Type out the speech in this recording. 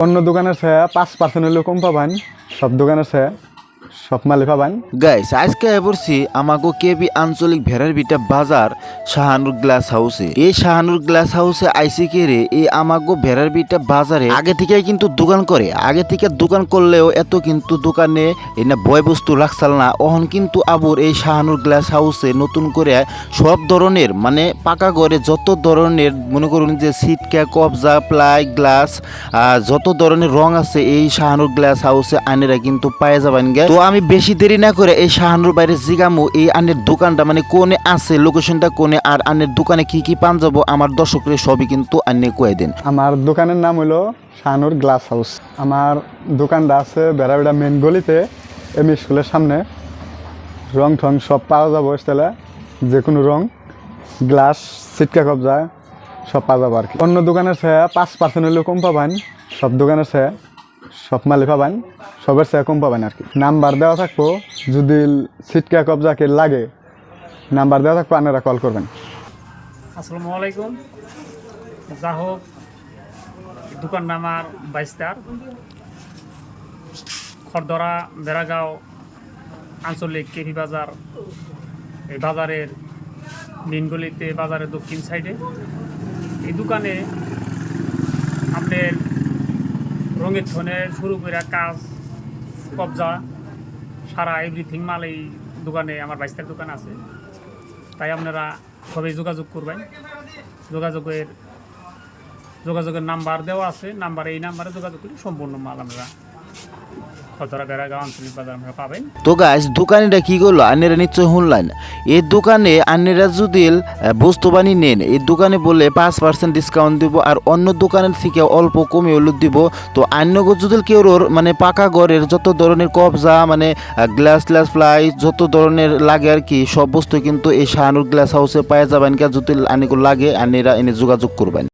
অন্য দোকানের চেয়ে 5% হলেও কম পাবেন। সব দোকানের চেয়ে সব মালই পাবেন। গাইস আজকে পড়ছি আমাগো কেবি আঞ্চলিক ভেড়ার বিটা বাজার শাহানুর গ্লাস হাউসে। এই শাহানুর গ্লাস হাউসে আইসি কেরে এই আমাগো ভেড়ার বিটা বাজারে আগে থেকে কিন্তু দোকান করে। আগে থেকে দোকান করলেও এত কিন্তু দোকানে এই না বয় বস্তু রাখছাল না। অহন কিন্তু আবুর এই শাহানুর গ্লাস হাউসে নতুন করে সব ধরনের মানে পাকা ঘরে যত ধরনের মনে করুন যে সিটকা কবজা প্লাই গ্লাস যত ধরনের রং আছে এই শাহানুর গ্লাস হাউসে আনেরা কিন্তু পায়ে যাবেন গে। তো আমি বেশি দেরি না করে এই শাহানুর বাইরে জিগামু এই আনের দোকানটা মানে কোনে আছে, লোকেশনটা কোনে, আর আনের দোকানে কি কি পান যাবো আমার দর্শকরা সবই কিন্তু আন্নে কয়ে দেন। আমার দোকানের নাম হলো শাহানুর গ্লাস হাউস। আমার দোকানটা আছে বেড়াবেড়া মেন গলিতে, এমই স্কুলের সামনে। রং ঠং সব পাওয়া যাবো, তাহলে যে কোনো রং, গ্লাস, সিটকা কবজা সব পাওয়া যাবো আর কি। অন্য দোকানের চেয়ে 5% হলেও কম পাবেন। সব দোকানের চেয়ে সব মালই পাবেন, সবের চেয়ে কম পাবেন আর কি। নাম্বার দেওয়া থাকবো, যদি সিটকা কবজা কে লাগে নাম্বার দেওয়া থাকবো, আপনারা কল করবেন। আসসালামু আলাইকুম। যা হোক, দোকান নামার 22 খড়দরা বেড়াগাঁও আঞ্চলিক কেভি বাজার। এই বাজারের মেনগলিতে বাজারের দক্ষিণ সাইডে এই দোকানে আপনার রঙের থনে শুরু করে কাজ কবজা সারা এভরিথিং মাল এই দোকানে আমার 22 দোকান আছে। তাই আপনারা সবাই যোগাযোগ করবেন। যোগাযোগের নাম্বার দেওয়া আছে, এই নাম্বারে যোগাযোগ করে সম্পূর্ণ মাল আমরা খতরা বেড়াগাঁও আঞ্চলিক বাজার আমরা পাবেন। তো গাইস দোকানিটা কি করলো আন্নেরা নিশ্চয় শুনলেন। এই দোকানে আন্নেরা যদি বস্তু বানিয়ে নেন এই দোকানে বলে 5% ডিসকাউন্ট দিব, আর অন্য দোকানের থেকে অল্প কমে হলুদ দিব। তো আন্যগো যদি কেউ মানে পাকা ঘরের যত ধরনের কবজা মানে গ্লাস ফ্লাই যত ধরনের লাগে আর কি সব বস্তু কিন্তু এই শাহানুর গ্লাস হাউসে পাওয়া যাবেন। যদি আন্নেগুলো লাগে আন্নেরা এনে যোগাযোগ করবেন।